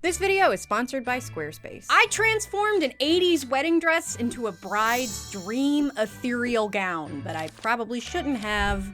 This video is sponsored by Squarespace. I transformed an 80s wedding dress into a bride's dream ethereal gown, but I probably shouldn't have,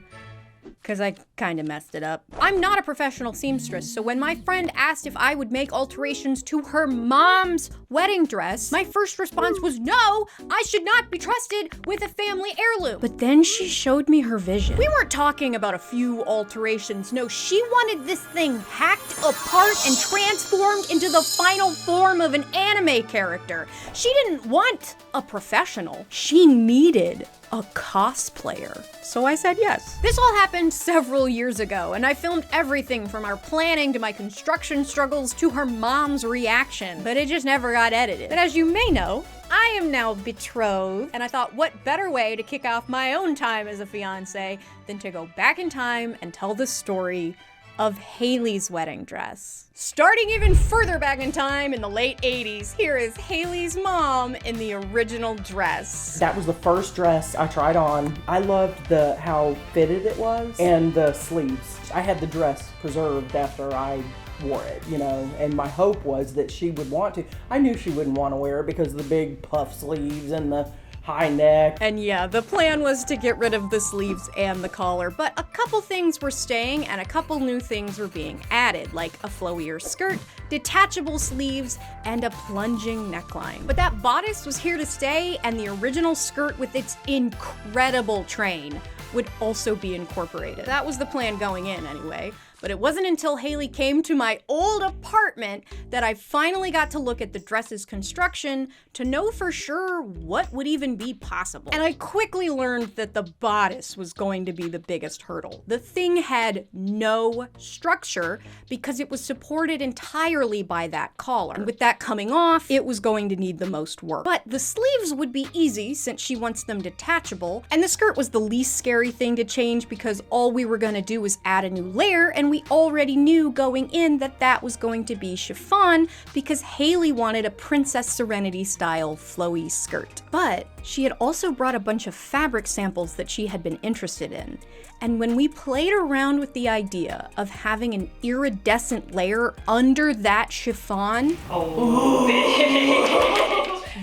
because I kind of messed it up. I'm not a professional seamstress, so when my friend asked if I would make alterations to her mom's wedding dress, my first response was no, I should not be trusted with a family heirloom. But then she showed me her vision. We weren't talking about a few alterations. No, she wanted this thing hacked apart and transformed into the final form of an anime character. She didn't want a professional. She needed a cosplayer. So I said yes. This all happened several years ago, and I filmed everything from our planning to my construction struggles to her mom's reaction, but it just never got edited. But as you may know, I am now betrothed, and I thought what better way to kick off my own time as a fiance than to go back in time and tell the story of Haley's wedding dress. Starting even further back in time in the late 80s, here is Haley's mom in the original dress. That was the first dress I tried on. I loved how fitted it was and the sleeves. I had the dress preserved after I wore it, you know, and my hope was that she would want to. I knew she wouldn't want to wear it because of the big puff sleeves and the high neck. And yeah, the plan was to get rid of the sleeves and the collar, but a couple things were staying and a couple new things were being added, like a flowier skirt, detachable sleeves, and a plunging neckline. But that bodice was here to stay, and the original skirt with its incredible train would also be incorporated. That was the plan going in anyway. But it wasn't until Haley came to my old apartment that I finally got to look at the dress's construction to know for sure what would even be possible. And I quickly learned that the bodice was going to be the biggest hurdle. The thing had no structure because it was supported entirely by that collar. And with that coming off, it was going to need the most work. But the sleeves would be easy since she wants them detachable, and the skirt was the least scary thing to change because all we were gonna do was add a new layer, and we already knew going in that that was going to be chiffon because Haley wanted a Princess Serenity style flowy skirt. But she had also brought a bunch of fabric samples that she had been interested in. And when we played around with the idea of having an iridescent layer under that chiffon,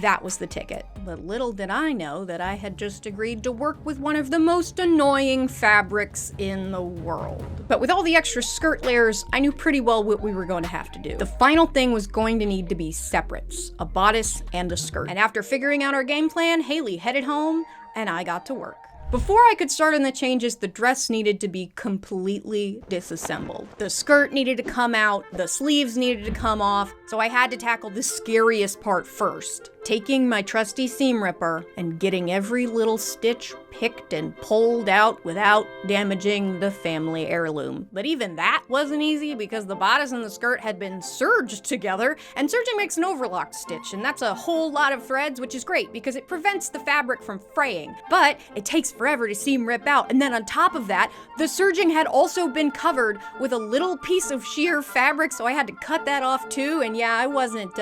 that was the ticket. But little did I know that I had just agreed to work with one of the most annoying fabrics in the world. But with all the extra skirt layers, I knew pretty well what we were going to have to do. The final thing was going to need to be separates, a bodice and a skirt. And after figuring out our game plan, Haley headed home and I got to work. Before I could start on the changes, the dress needed to be completely disassembled. The skirt needed to come out, the sleeves needed to come off, so I had to tackle the scariest part first. Taking my trusty seam ripper and getting every little stitch picked and pulled out without damaging the family heirloom. But even that wasn't easy because the bodice and the skirt had been serged together, and serging makes an overlocked stitch, and that's a whole lot of threads, which is great because it prevents the fabric from fraying. But it takes forever to seam rip out, and then on top of that, the serging had also been covered with a little piece of sheer fabric, so I had to cut that off too, and yeah, I wasn't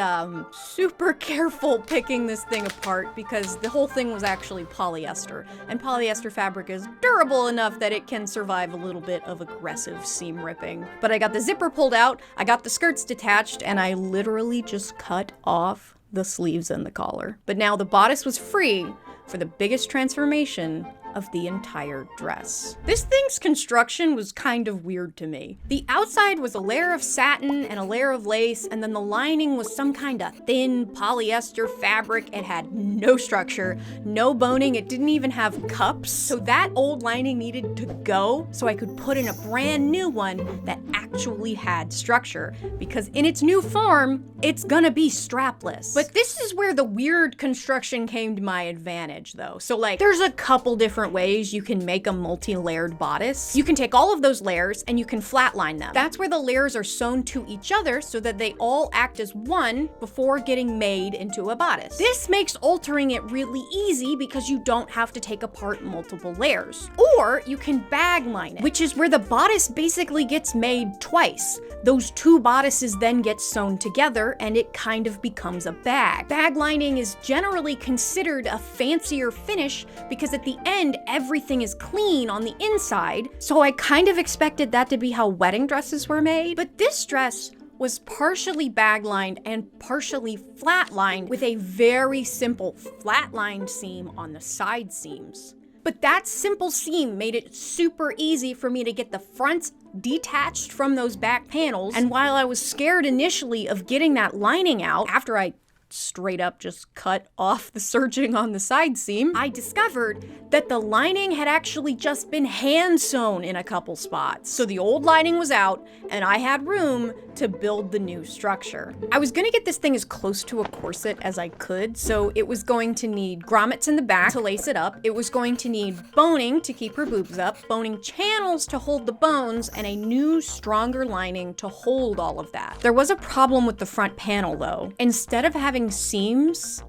super careful picking this thing apart because the whole thing was actually polyester, and polyester fabric is durable enough that it can survive a little bit of aggressive seam ripping. But I got the zipper pulled out, I got the skirts detached, and I literally just cut off the sleeves and the collar. But now the bodice was free for the biggest transformation of the entire dress. This thing's construction was kind of weird to me. The outside was a layer of satin and a layer of lace, and then the lining was some kind of thin polyester fabric. It had no structure, no boning, it didn't even have cups. So that old lining needed to go so I could put in a brand new one that actually had structure, because in its new form, it's gonna be strapless. But this is where the weird construction came to my advantage though. So like, there's a couple different ways you can make a multi-layered bodice. You can take all of those layers and you can flatline them. That's where the layers are sewn to each other so that they all act as one before getting made into a bodice. This makes altering it really easy because you don't have to take apart multiple layers. Or you can bag line it, which is where the bodice basically gets made twice. Those two bodices then get sewn together and it kind of becomes a bag. Bag lining is generally considered a fancier finish because at the end, everything is clean on the inside, so I kind of expected that to be how wedding dresses were made. But this dress was partially bag-lined and partially flat-lined with a very simple flat-lined seam on the side seams. But that simple seam made it super easy for me to get the fronts detached from those back panels. And while I was scared initially of getting that lining out after I straight up just cut off the serging on the side seam, I discovered that the lining had actually just been hand sewn in a couple spots. So the old lining was out and I had room to build the new structure. I was gonna get this thing as close to a corset as I could, so it was going to need grommets in the back to lace it up. It was going to need boning to keep her boobs up, boning channels to hold the bones, and a new, stronger lining to hold all of that. There was a problem with the front panel though. Instead of having seams,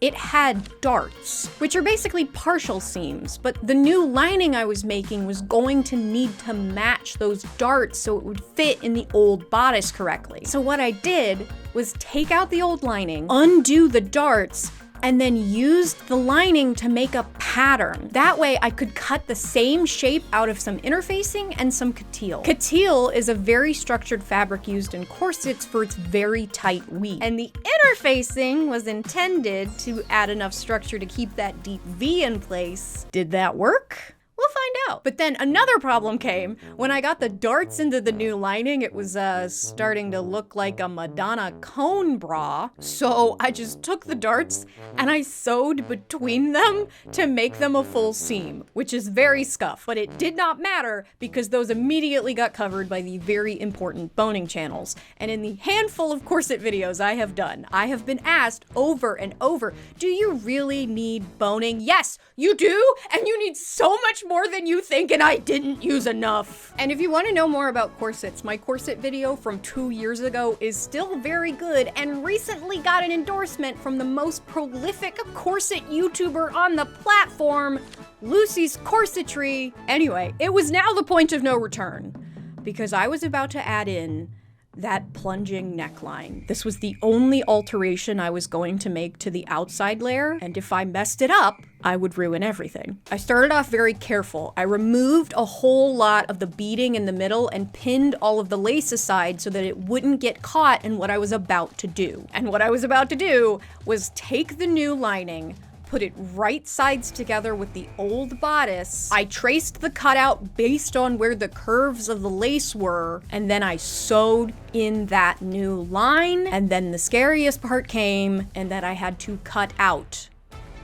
it had darts, which are basically partial seams, but the new lining I was making was going to need to match those darts so it would fit in the old bodice correctly. So what I did was take out the old lining, undo the darts, and then used the lining to make a pattern. That way I could cut the same shape out of some interfacing and some coutil. Coutil is a very structured fabric used in corsets for its very tight weave. And the interfacing was intended to add enough structure to keep that deep V in place. Did that work? We'll find out. But then another problem came. When I got the darts into the new lining, it was starting to look like a Madonna cone bra. So I just took the darts and I sewed between them to make them a full seam, which is very scuff, but it did not matter because those immediately got covered by the very important boning channels. And in the handful of corset videos I have done, I have been asked over and over, do you really need boning? Yes, you do, and you need so much more than you think, and I didn't use enough. And if you want to know more about corsets, my corset video from 2 years ago is still very good and recently got an endorsement from the most prolific corset YouTuber on the platform, Lucy's Corsetry. Anyway, it was now the point of no return because I was about to add in that plunging neckline. This was the only alteration I was going to make to the outside layer, and if I messed it up, I would ruin everything. I started off very careful. I removed a whole lot of the beading in the middle and pinned all of the lace aside so that it wouldn't get caught in what I was about to do. And what I was about to do was take the new lining, put it right sides together with the old bodice. I traced the cutout based on where the curves of the lace were, and then I sewed in that new line. And then the scariest part came, and that I had to cut out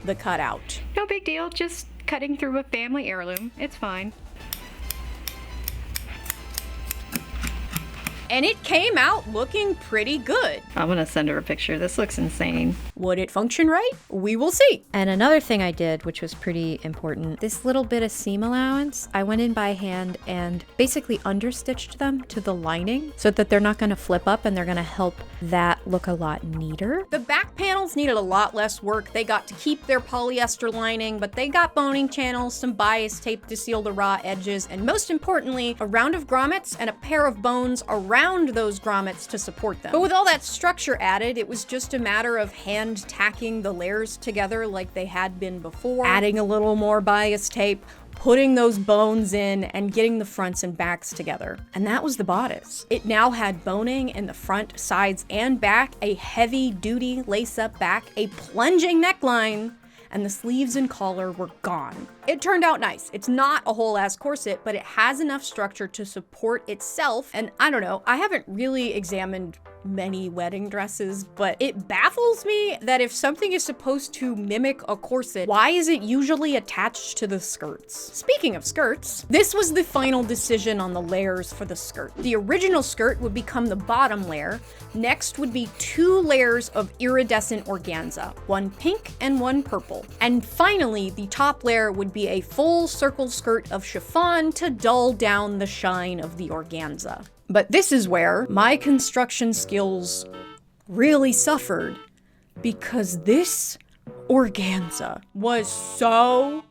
the cutout. No big deal, just cutting through a family heirloom. It's fine. And it came out looking pretty good. I'm gonna send her a picture. This looks insane. Would it function right? We will see. And another thing I did, which was pretty important, this little bit of seam allowance, I went in by hand and basically understitched them to the lining so that they're not gonna flip up and they're gonna help that look a lot neater. The back panels needed a lot less work. They got to keep their polyester lining, but they got boning channels, some bias tape to seal the raw edges, and most importantly, a round of grommets and a pair of bones around those grommets to support them. But with all that structure added, it was just a matter of hand tacking the layers together like they had been before, adding a little more bias tape, putting those bones in, and getting the fronts and backs together. And that was the bodice. It now had boning in the front, sides, and back, a heavy-duty lace-up back, a plunging neckline, and the sleeves and collar were gone. It turned out nice. It's not a whole ass corset, but it has enough structure to support itself. And I don't know, I haven't really examined many wedding dresses, but it baffles me that if something is supposed to mimic a corset, why is it usually attached to the skirts? Speaking of skirts, this was the final decision on the layers for the skirt. The original skirt would become the bottom layer. Next would be 2 layers of iridescent organza, one pink and one purple. And finally, the top layer would be a full circle skirt of chiffon to dull down the shine of the organza. But this is where my construction skills really suffered, because this organza was so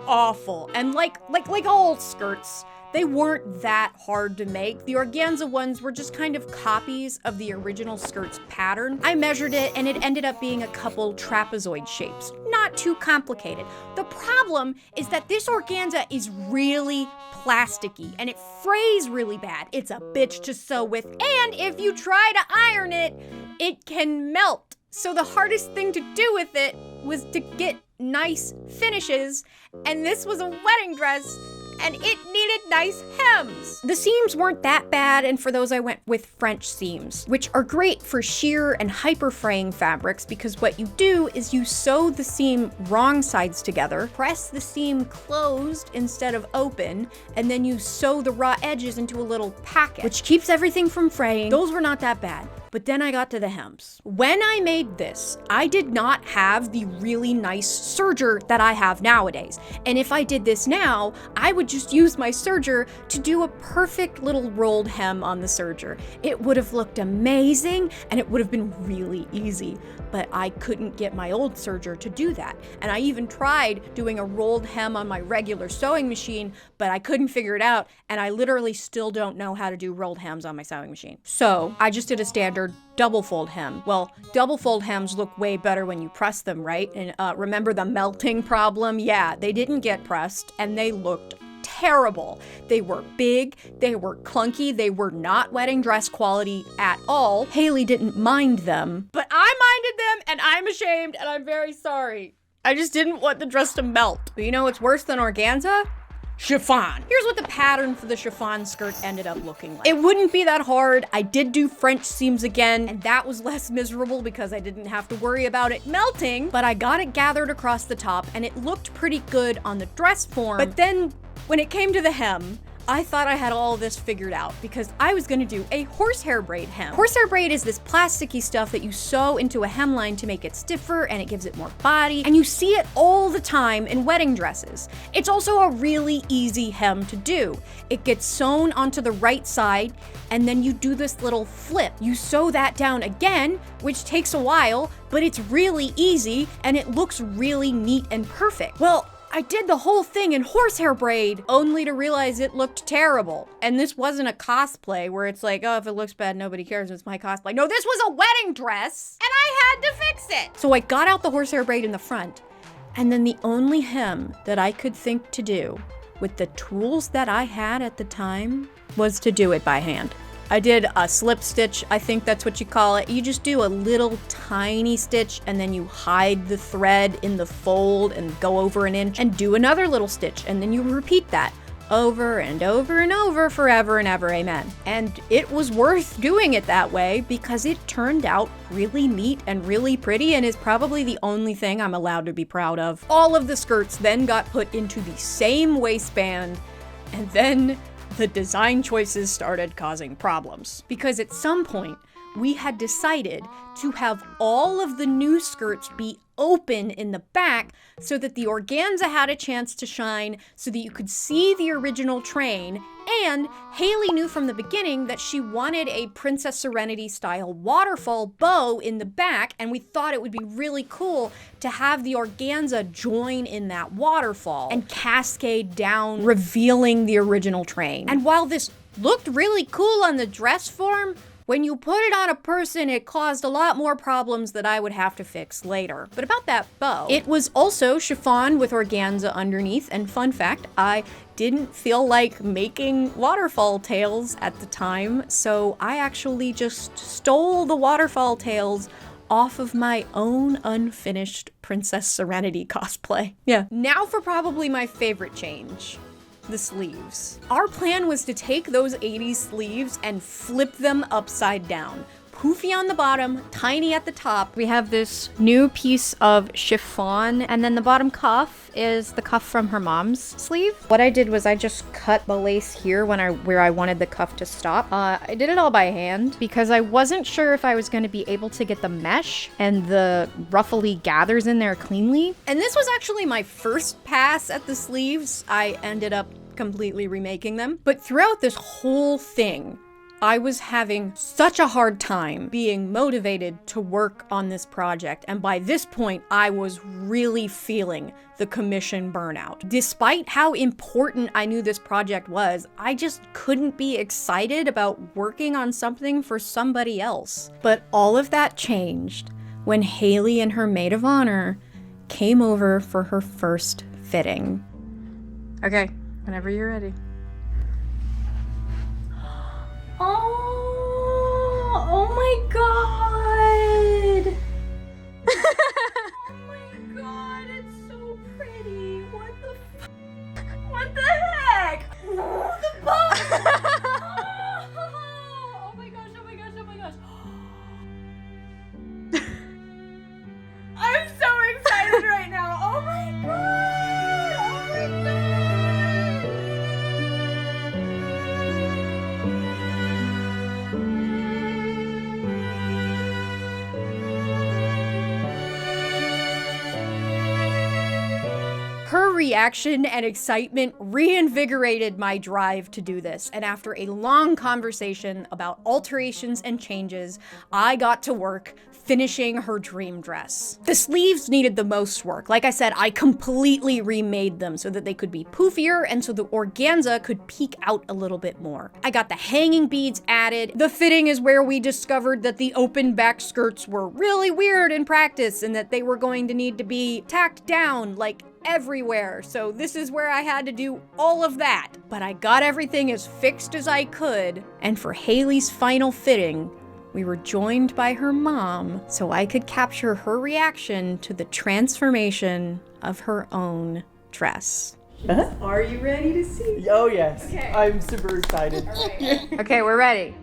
awful. And like all skirts, They weren't that hard to make. The organza ones were just kind of copies of the original skirt's pattern. I measured it and it ended up being a couple trapezoid shapes. Not too complicated. The problem is that this organza is really plasticky and it frays really bad. It's a bitch to sew with, and if you try to iron it, it can melt. So the hardest thing to do with it was to get nice finishes, and this was a wedding dress, and it needed nice hems. The seams weren't that bad, and for those I went with French seams, which are great for sheer and hyper fraying fabrics because what you do is you sew the seam wrong sides together, press the seam closed instead of open, and then you sew the raw edges into a little packet, which keeps everything from fraying. Those were not that bad. But then I got to the hems. When I made this, I did not have the really nice serger that I have nowadays. And if I did this now, I would just use my serger to do a perfect little rolled hem on the serger. It would have looked amazing and it would have been really easy. But I couldn't get my old serger to do that. And I even tried doing a rolled hem on my regular sewing machine, but I couldn't figure it out. And I literally still don't know how to do rolled hems on my sewing machine. So I just did a standard double fold hem. Well, double fold hems look way better when you press them, right? And remember the melting problem? Yeah, they didn't get pressed and they looked terrible. They were big, they were clunky, they were not wedding dress quality at all. Haley didn't mind them, but I minded them and I'm ashamed and I'm very sorry. I just didn't want the dress to melt. But you know what's worse than organza? Chiffon. Here's what the pattern for the chiffon skirt ended up looking like. It wouldn't be that hard. I did do French seams again, and that was less miserable because I didn't have to worry about it melting, but I got it gathered across the top and it looked pretty good on the dress form. But then when it came to the hem, I thought I had all this figured out because I was gonna do a horsehair braid hem. Horsehair braid is this plasticky stuff that you sew into a hemline to make it stiffer and it gives it more body, and you see it all the time in wedding dresses. It's also a really easy hem to do. It gets sewn onto the right side and then you do this little flip. You sew that down again, which takes a while, but it's really easy and it looks really neat and perfect. Well, I did the whole thing in horsehair braid, only to realize it looked terrible. And this wasn't a cosplay where it's like, oh, if it looks bad, nobody cares, it's my cosplay. No, this was a wedding dress, and I had to fix it. So I got out the horsehair braid in the front, and then the only hem that I could think to do with the tools that I had at the time was to do it by hand. I did a slip stitch, I think that's what you call it. You just do a little tiny stitch and then you hide the thread in the fold and go over an inch and do another little stitch and then you repeat that over and over and over forever and ever, amen. And it was worth doing it that way because it turned out really neat and really pretty and is probably the only thing I'm allowed to be proud of. All of the skirts then got put into the same waistband and then the design choices started causing problems. Because at some point, we had decided to have all of the new skirts be open in the back so that the organza had a chance to shine so that you could see the original train. And Haley knew from the beginning that she wanted a Princess Serenity style waterfall bow in the back, and we thought it would be really cool to have the organza join in that waterfall and cascade down, revealing the original train. And while this looked really cool on the dress form, when you put it on a person, it caused a lot more problems that I would have to fix later. But about that bow, it was also chiffon with organza underneath, and fun fact, I didn't feel like making waterfall tails at the time, so I actually just stole the waterfall tails off of my own unfinished Princess Serenity cosplay. Yeah. Now for probably my favorite change. The sleeves. Our plan was to take those 80s sleeves and flip them upside down. Poofy on the bottom, tiny at the top. We have this new piece of chiffon, and then the bottom cuff is the cuff from her mom's sleeve. What I did was I just cut the lace here where I wanted the cuff to stop. I did it all by hand because I wasn't sure if I was going to be able to get the mesh and the ruffly gathers in there cleanly. And this was actually my first pass at the sleeves. I ended up completely remaking them. But throughout this whole thing, I was having such a hard time being motivated to work on this project, and by this point, I was really feeling the commission burnout. Despite how important I knew this project was, I just couldn't be excited about working on something for somebody else. But all of that changed when Haley and her maid of honor came over for her first fitting. Okay, whenever you're ready. Oh my god! Oh my god, it's so pretty. What the what the heck? Oh, the bow! Oh my gosh, oh my gosh, oh my gosh. I'm so excited right now. Oh my god! Oh my god! Her reaction and excitement reinvigorated my drive to do this, and after a long conversation about alterations and changes, I got to work finishing her dream dress. The sleeves needed the most work. Like I said, I completely remade them so that they could be poofier and so the organza could peek out a little bit more. I got the hanging beads added. The fitting is where we discovered that the open back skirts were really weird in practice and that they were going to need to be tacked down like everywhere. So this is where I had to do all of that. But I got everything as fixed as I could. And for Haley's final fitting, we were joined by her mom so I could capture her reaction to the transformation of her own dress. Are you ready to see? Oh, yes. Okay. I'm super excited. Okay, we're ready.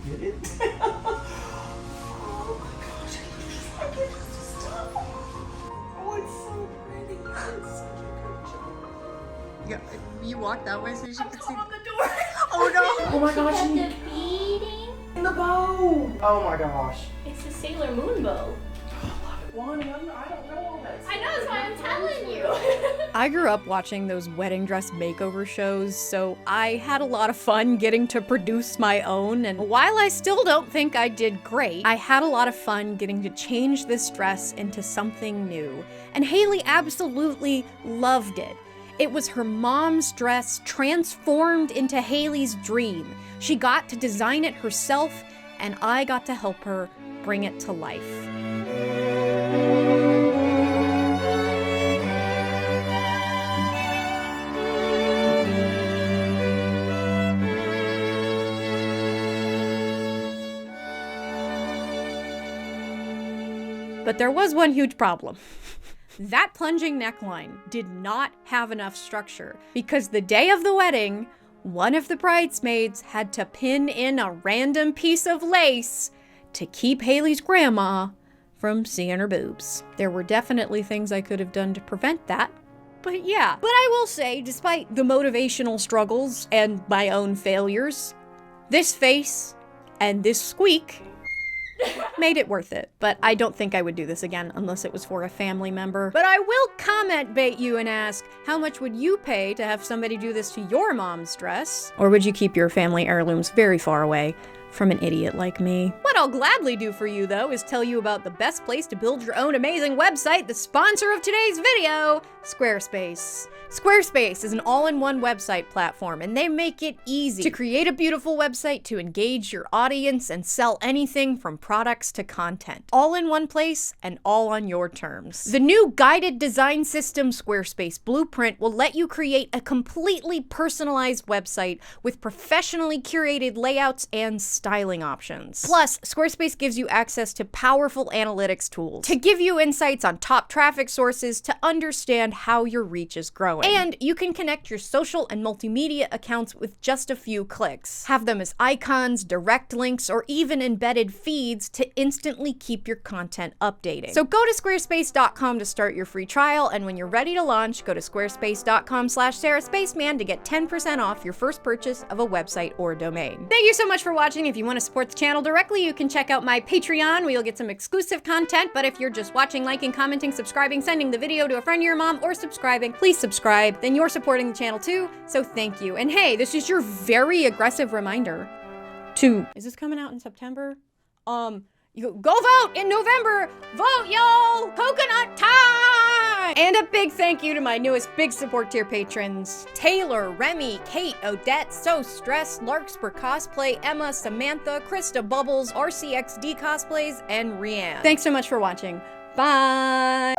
Get it? Oh my gosh, I can't just stop. Oh, it's so pretty. It's such a good job. Yeah, you walk that way so you should see. On the door. Oh no! Oh my gosh. Got the beading. And the bow. Oh my gosh. It's the Sailor Moon bow. Lonnie, I don't know all that. I know, that's why I'm telling you. I grew up watching those wedding dress makeover shows, so I had a lot of fun getting to produce my own, and while I still don't think I did great, I had a lot of fun getting to change this dress into something new. And Haley absolutely loved it. It was her mom's dress transformed into Haley's dream. She got to design it herself, and I got to help her bring it to life. But there was one huge problem. That plunging neckline did not have enough structure because the day of the wedding, one of the bridesmaids had to pin in a random piece of lace to keep Haley's grandma from seeing her boobs. There were definitely things I could have done to prevent that. But yeah, but I will say, despite the motivational struggles and my own failures, this face and this squeak made it worth it. But I don't think I would do this again unless it was for a family member. But I will comment bait you and ask, how much would you pay to have somebody do this to your mom's dress? Or would you keep your family heirlooms very far away from an idiot like me? What I'll gladly do for you, though, is tell you about the best place to build your own amazing website, the sponsor of today's video, Squarespace. Squarespace is an all-in-one website platform, and they make it easy to create a beautiful website to engage your audience and sell anything from products to content. All in one place and all on your terms. The new guided design system, Squarespace Blueprint, will let you create a completely personalized website with professionally curated layouts and styling options. Plus, Squarespace gives you access to powerful analytics tools to give you insights on top traffic sources to understand how your reach is growing. And you can connect your social and multimedia accounts with just a few clicks. Have them as icons, direct links, or even embedded feeds to instantly keep your content updating. So go to squarespace.com to start your free trial, and when you're ready to launch, go to squarespace.com/SarahSpaceman to get 10% off your first purchase of a website or domain. Thank you so much for watching. If you want to support the channel directly, you can check out my Patreon, where you'll get some exclusive content. But if you're just watching, liking, commenting, subscribing, sending the video to a friend of your mom, from or subscribing, please subscribe. Then you're supporting the channel too, so thank you. And hey, this is your very aggressive reminder to, is this coming out in September? You go vote in November. Vote, y'all! Coconut time! And a big thank you to my newest big support tier patrons: Taylor, Remy, Kate, Odette, So Stressed, Larkspur Cosplay, Emma, Samantha, Krista Bubbles, RCXD Cosplays, and Rianne. Thanks so much for watching. Bye!